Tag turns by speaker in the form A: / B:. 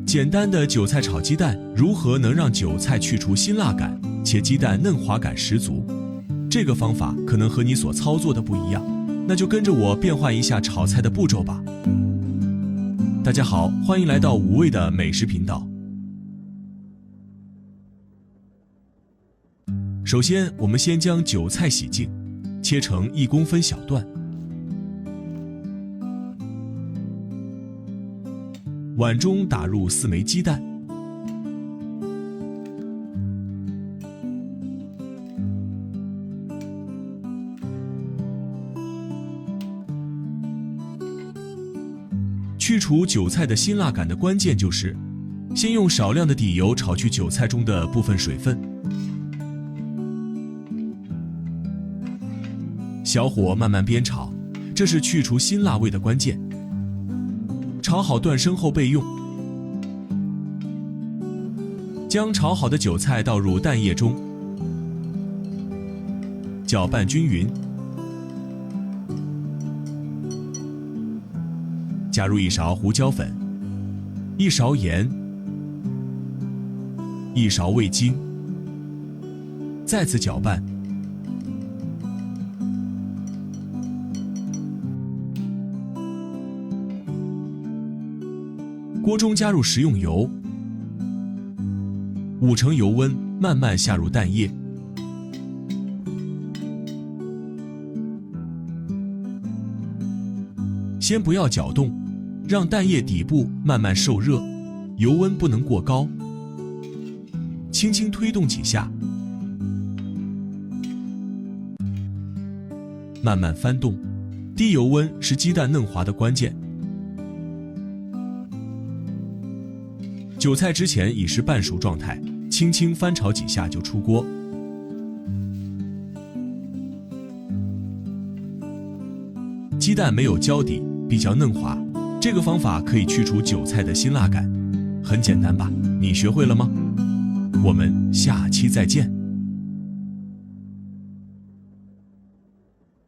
A: 简单的韭菜炒鸡蛋如何能让韭菜去除辛辣感，且鸡蛋嫩滑感十足？这个方法可能和你所操作的不一样，那就跟着我变换一下炒菜的步骤吧。大家好，欢迎来到五味的美食频道。首先，我们先将韭菜洗净，切成1公分小段。碗中打入4枚鸡蛋，去除韭菜的辛辣感的关键就是，先用少量的底油炒去韭菜中的部分水分，小火慢慢煸炒，这是去除辛辣味的关键。炒好断生后备用。将炒好的韭菜倒入蛋液中，搅拌均匀，加入1勺胡椒粉、1勺盐、1勺味精，再次搅拌。锅中加入食用油，5成油温，慢慢下入蛋液。先不要搅动，让蛋液底部慢慢受热，油温不能过高。轻轻推动几下，慢慢翻动，低油温是鸡蛋嫩滑的关键。韭菜之前已是半熟状态，轻轻翻炒几下就出锅。鸡蛋没有焦底，比较嫩滑，这个方法可以去除韭菜的辛辣感。很简单吧？你学会了吗？我们下期再见。